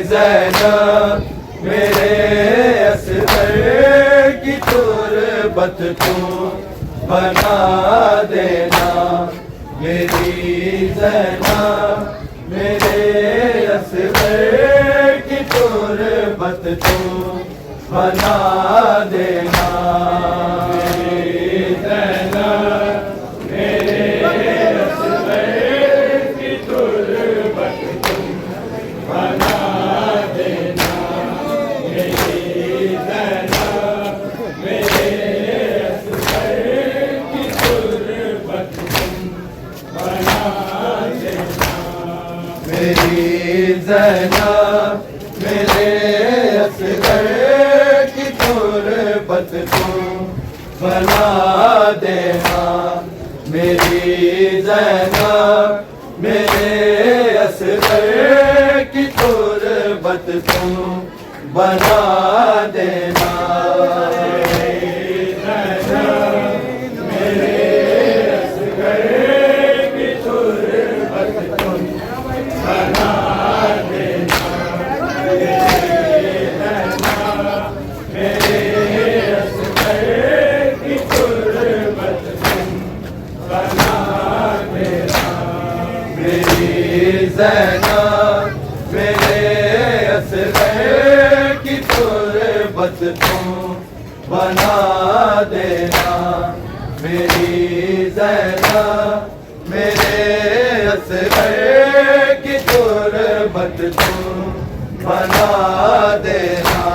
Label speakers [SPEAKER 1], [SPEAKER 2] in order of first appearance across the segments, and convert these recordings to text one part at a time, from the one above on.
[SPEAKER 1] ज़ैनब मेरे असगर की तुरबत तू बना देना। मेरी ज़ैनब मेरे असगर की तुरबत तू बना देना। ज़ैनब मेरे असगर की तुरबत तू बना देना। मेरी ज़ैनब मेरे असगर की तुरबत तू बना देना। ज़ैनब मेरे असगर की तुरबत तू बना देना। मेरी ज़ैनब मेरे असगर की तुरबत तू बना देना।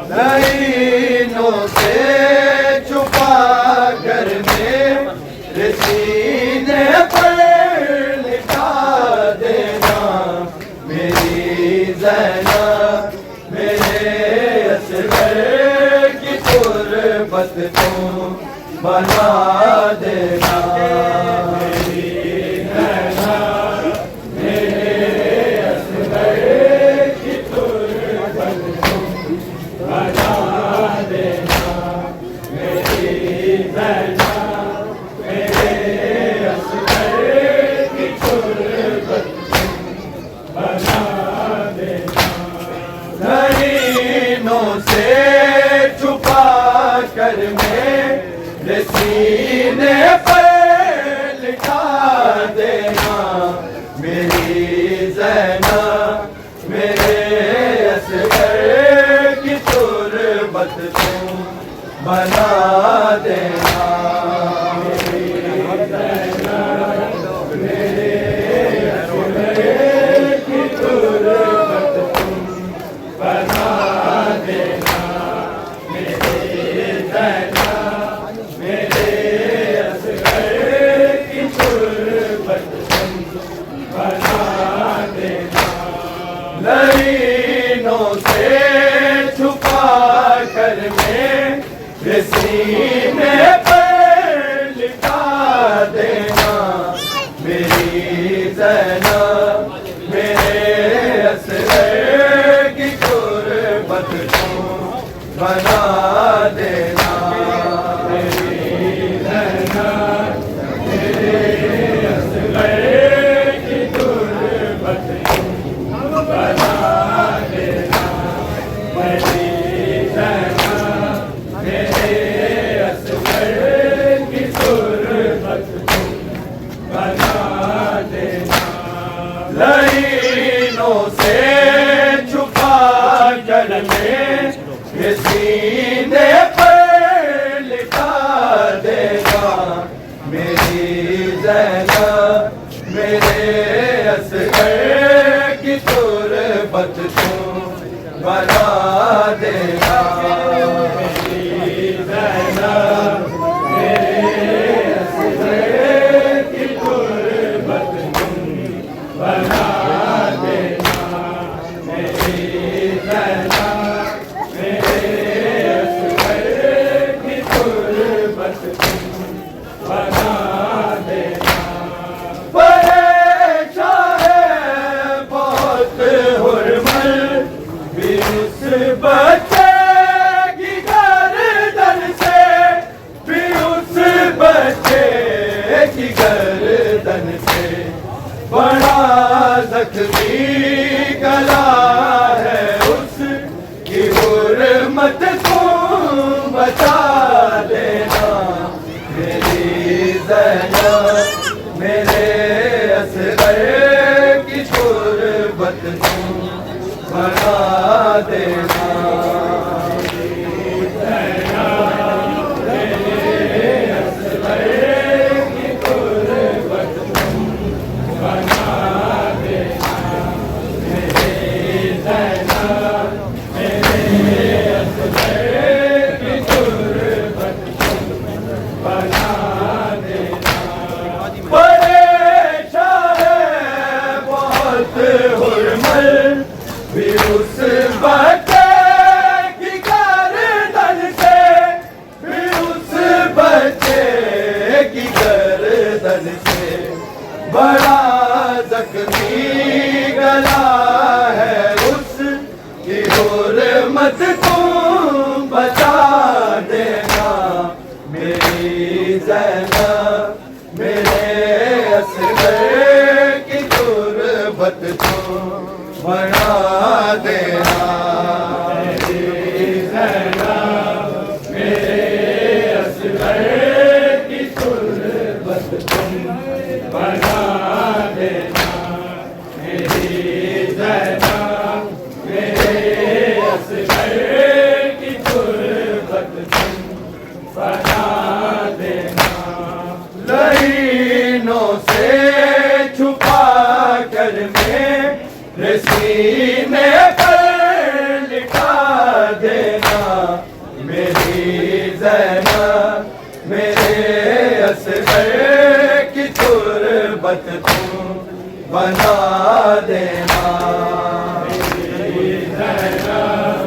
[SPEAKER 1] नैनों से छुपा कर मेरे सीने पर लिटा देना। मेरी ज़ैनब मेरे असगर की तुरबत तू बना देना। नैनों से छुपा कर मेरे सीने पर लिटा देना। मेरी ज़ैनब मेरे असगर की तुरबत तू बना देना। नैनों से छुपा कर मेरे सीने पर लिटा देना। मेरी ज़ैनब मेरे असगर की तुरबत तू बना देना। नैनों से छुपा कर मेरे सीने पर लिटा देना। मेरी ज़ैनब मेरे असगर की तुरबत तू बना देना। बना की गर्दन से बड़ा जख्मी गला है उसकी हुर्मत तुम बचा लेना मेरी ज़ैनब मेरे असग़र की गुर्बत तुम बना देना भी उस बच्चे की गर्दन से भी उस बच्चे की गर्दन से बड़ा जख्मी गला है उसकी हुर्मत तुम बचा देना मेरी ज़ैनब मेरे असग़र की गुर्बत तुम बना देना मेरी ज़ैनब मेरे असग़र की गुर्बत तुम बना देना मेरी ज़ैनब मेरे असग़र की गुर्बत तुम बना देना लाइनों से छुपा कर मेरे सीने पर लिटा देना मेरी ज़ैनब मेरे असग़र की गुर्बत तुम बना देना मेरी ज़ैनब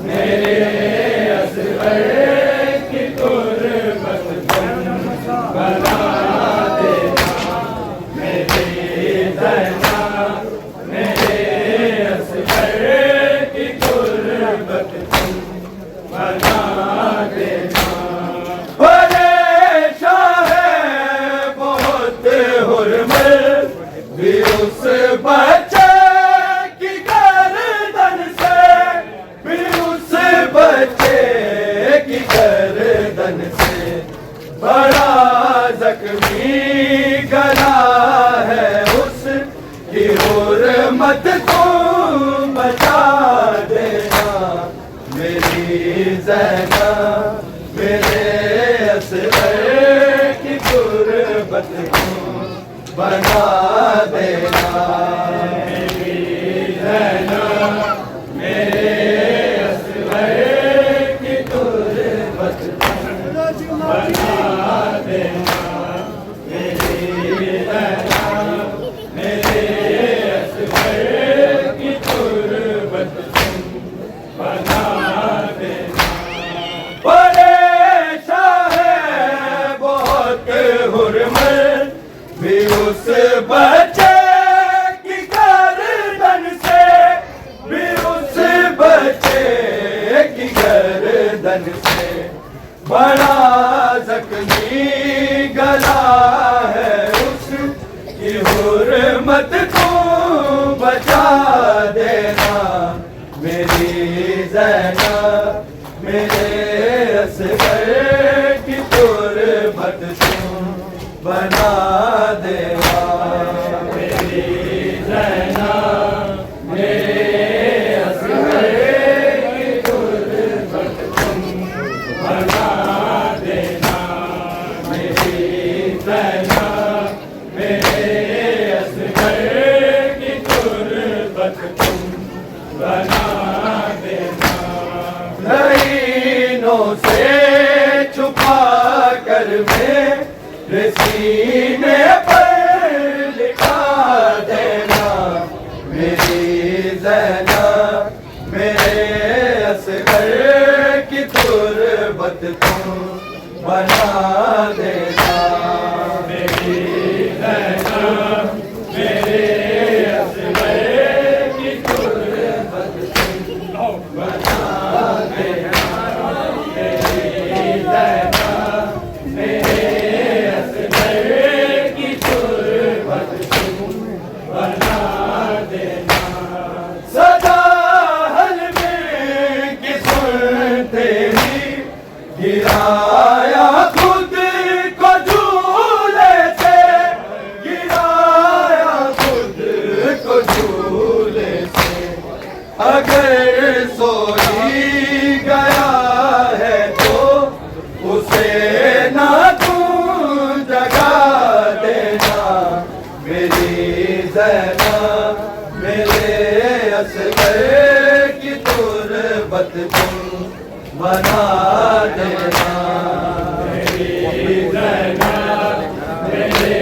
[SPEAKER 1] मेरे असग़र की गुर्बत तुम बना देना मेरी ज़ैनब मेरे असग़र की गुर्बत तुम बना देना परेशान है बहुत हुर्मत भी उस बच्चे की गर्दन से भी उस बच्चे की गर्दन से बड़ा जख्मी गला है उसकी हुर्मत तुम बचा देना मेरी ज़ैनब मेरे असग़र की गुर्बत तुम बना देना मेरी ज़ैनब मेरे असग़र की गुर्बत तुम बना देना मेरी ज़ैनब मेरे असग़र की गुर्बत तुम बना देना परेशान है बहुत हुर्मत भी उस बच्चे की गर्दन से भी उस बच्चे की गर्दन से बड़ा जख्मी गला है उसकी हुर्मत तुम बचा देना मेरी ज़ैनब मेरे असग़र की गुर्बत तुम बना देना मेरी ज़ैनब मेरे असग़र की गुर्बत तुम बना देना मेरी ज़ैनब मेरे असग़र की गुर्बत तुम बना देना लाइनों से छुपा कर मेरे सीने पर लिखा देना मेरी ज़ैनब मेरे असग़र की गुर्बत तुम बना देना मेरी ज़ैनब मेरे असग़र की गुर्बत तुम बना देना मेरी ज़ैनब मेरे असग़र ज़ैना मेरे असगर की तुरबत तुम बना देना। मेरी ज़ैना मेरे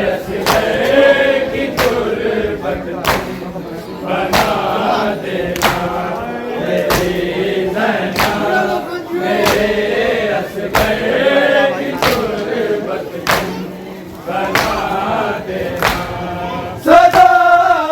[SPEAKER 1] असगर की तुरबत तुम बना देना। मेरी ज़ैना मेरे असगर की तुरबत तुम बना देना। सदा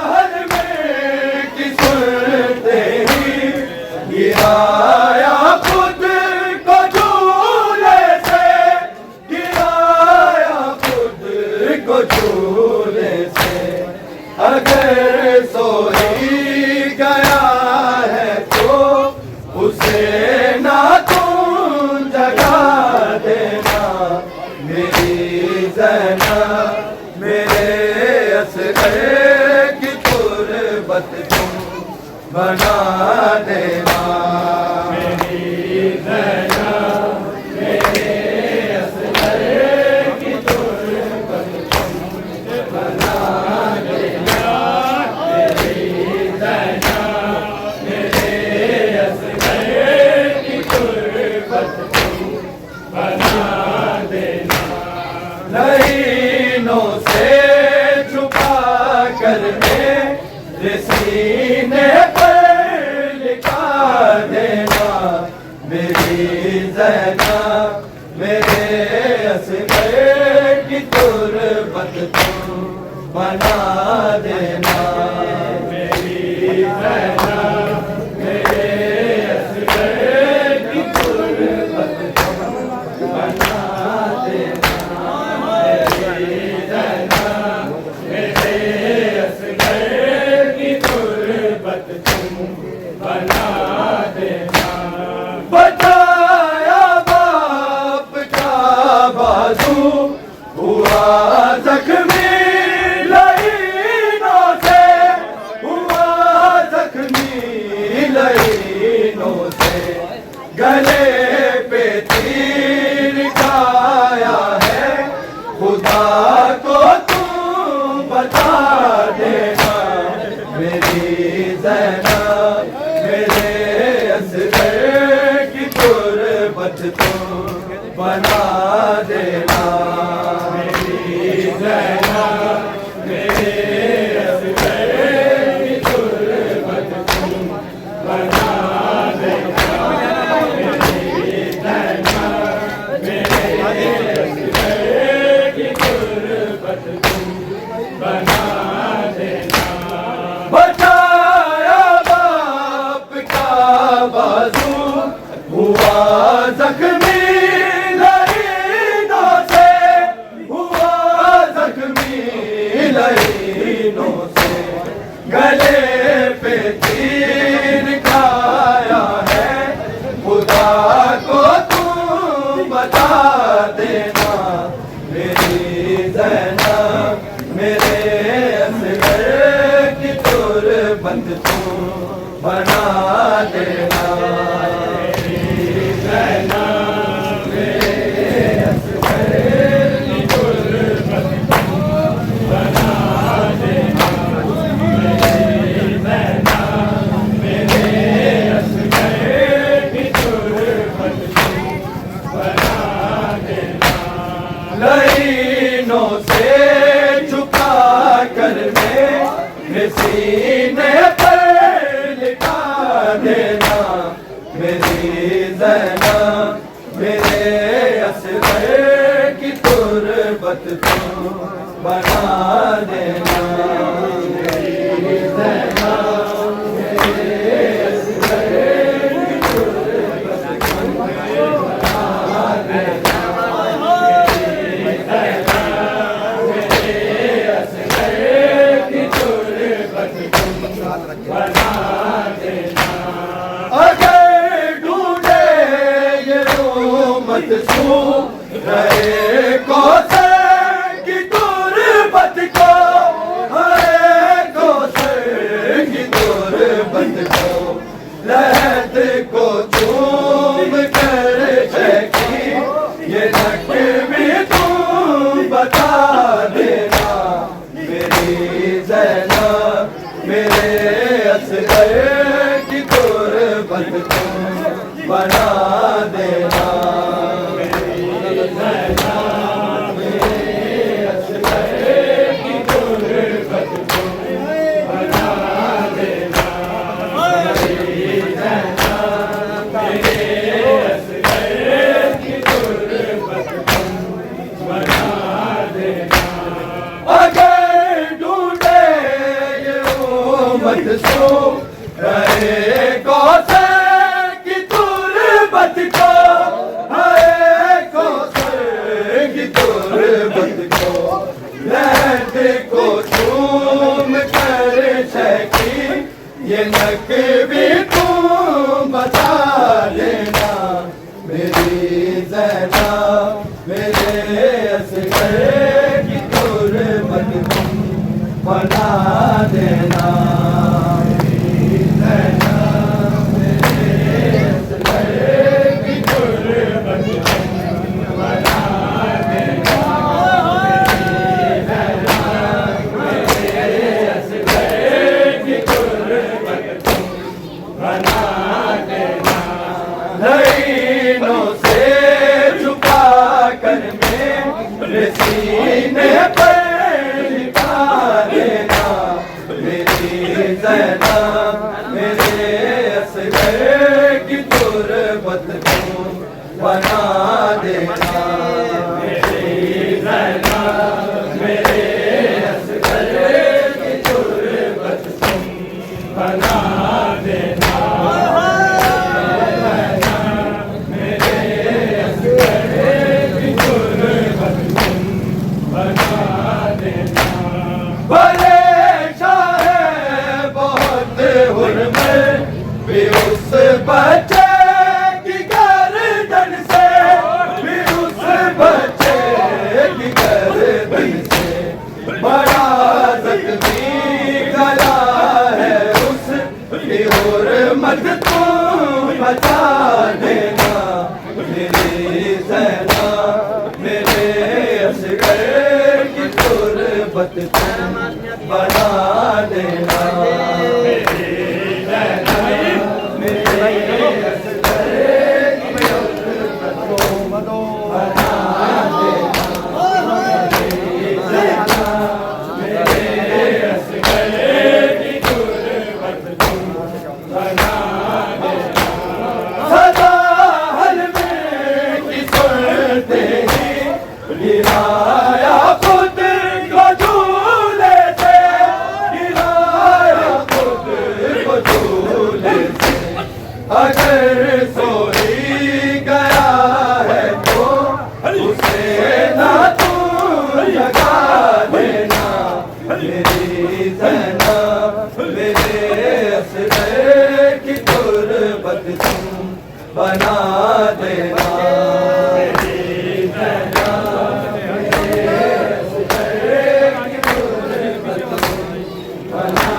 [SPEAKER 1] हर में की सुनते ही गिराया खुद को झूले से, गिराया खुद को झूले से। अगर सोई गया है तो उसे ना तुम जगा देना। मेरी ज़ैना मेरे असगर की तुरबत तुम बना देना। मेरी ज़ैना मेरे असगर की तुरबत तुम बना देना। मेरी ज़ैना मेरे असगर की तुरबत तुम बना देना। नैनों से छुपा कर मेरे सीने पर लिखा देना। मेरी ज़ैना मेरे असगर की तुरबत तुम बना देना। मेरी ज़ैना मेरे असगर की तुरबत तुम बना देना। मेरी ज़ैना मेरे असगर की तुरबत तुम बना देना। बचाया बाप का बाजू हुआ ज़ख्मी लईनों से, हुआ ज़ख्मी लईनों से। गले पे तीर खाया है खुदा को तुम बता देना। मेरी ज़ैना मेरे असगर की तुरबत तुम बना देना। मेरी ज़ैना मेरे असगर की तुरबत तुम बना देना। मेरी ज़ैना मेरे असगर की तुरबत तुम बना देना। बचाया बाप का बाजू हुआ ज़ख्मी लईनों से, हुआ ज़ख्मी लईनों से। गले पे तीर खाया है खुदा को तुम बता देना। मेरी ज़ैना मेरे असगर की तुरबत तुम बना देना। मेरी ज़ैना मेरे असगर की तुरबत तुम बना देना। मेरी ज़ैना मेरे असगर की तुरबत तुम बना देना। लईनों से छुपा कर मेरे सीने पर लिखा देना। मेरी ज़ैना मेरे असगर की तुरबत तुम बना देना। मेरी ज़ैना मेरे असगर की तुरबत तुम बना देना। मेरी ज़ैना मेरे असगर की तुरबत तुम बना देना। अगर ढूंढे ये उम्मत सू रहे कौसर की तुरबत को, की तुरबत को, लहद को चूम कर शकी, ये नकवी तुम बता देना मेरी ज़ैनब, मेरे असगर की तुरबत तुम बना देना। नैनों से छुपा कर मेरे सीने पर लिखा देना मेरी ज़ैनब, मेरे असगर की तुरबत तुम बना देना मेरी ज़ैनब, मेरे असगर की तुरबत तुम बना देना। भले शाहे बहुत हुर्मत भी उस बच्चे की गर्दन से, भी उस बच्चे की गर्दन से बड़ा ज़ख्मी गला है उसकी हुर्मत तुम बचा देना मेरी ज़ैनब, मेरे असगर की तुरबत तुम बना देना मेरी ज़ैनब, मेरे असगर की तुरबत तुम बना देना मेरी ज़ैनब, मेरे असगर की तुरबत तुम बना देना। सदा हलवे की सुनते ही गिराया खुद को झूले से, गिराया खुद को झूले से, अगर सो ही गया है तो उसे ना तू जगा देना मेरी ज़ैनब, मेरे असगर की तुरबत तुम बना देना मेरी ज़ैनब, मेरे असगर की तुरबत तुम बना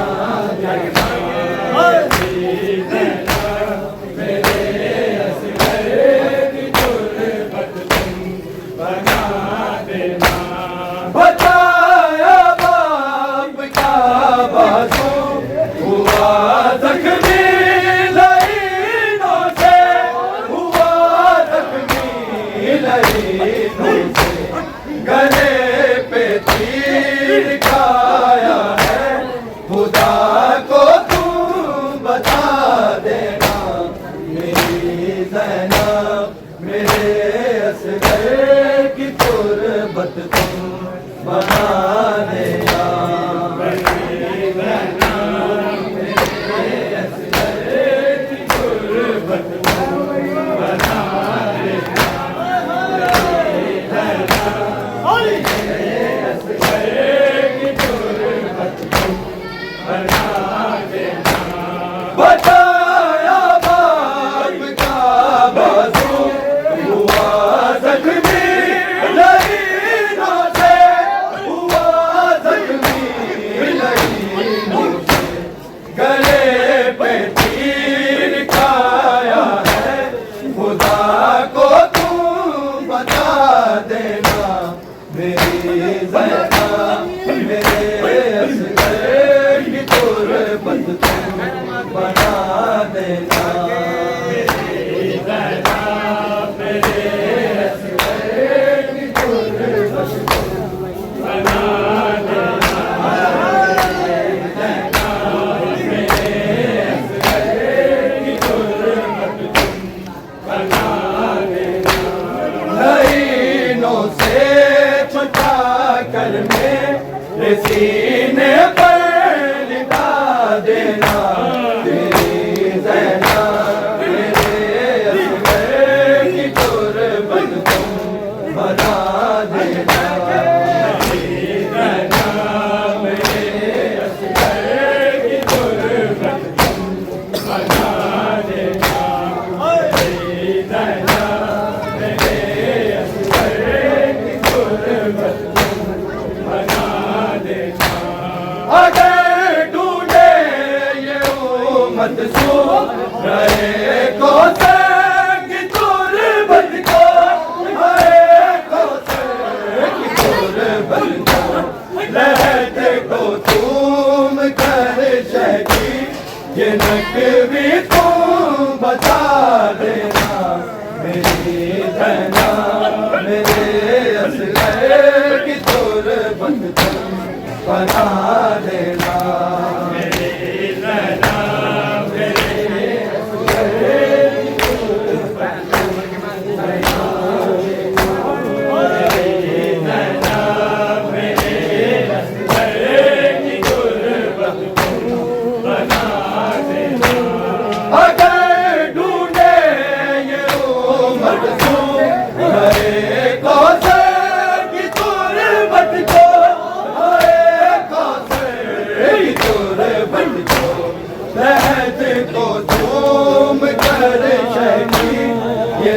[SPEAKER 1] देना मेरी ज़ैनब, मेरे असगर की तुरबत तुम बना देना। बताया बाप का बाजू हुआ ज़ख्मी लईनों से, हुआ ज़ख्मी लईनों से, गले पे तीर खाया है खुदा को तुम बता देना मेरी ज़ैनब, मेरे असगर की तुरबत तुम बना देना मेरी ज़ैनब, मेरे असगर की तुरबत तुम बना देना मेरी ज़ैनब, मेरे असगर की तुरबत तुम बना देना। बताया बाप का बाजू हुआ ज़ख्मी लईनों से, हुआ ज़ख्मी लईनों से, गले पे तीर खाया है खुदा को तुम बता देना मेरी ज़ैनब, मेरे असगर की तुरबत तुम बना देना मेरी ज़ैनब, मेरे असगर की तुरबत तुम बना देना मेरी ज़ैनब, मेरे असगर की तुरबत तुम बना देना। नैनों से छुपा कर मेरे सीने पर लिखा देना मेरी ज़ैनब, मेरे असगर की तुरबत तुम बना देना अगर ढूंढे ये उम्मत सो रहे कौसर की तुरबत को, हरे कौसर की तुरबत को, लहद को तुम कर शकी, ये नकवी तुम बता देना मेरी धना मेरे असगर की तुरबत तुम बना देना मेरी धना मेरे अगर ढूंढे ये उम्मत सो हरे कौसर की तुरबत को, हरे कौसर की तुरबत को, लहद को तुम कर शकी, ये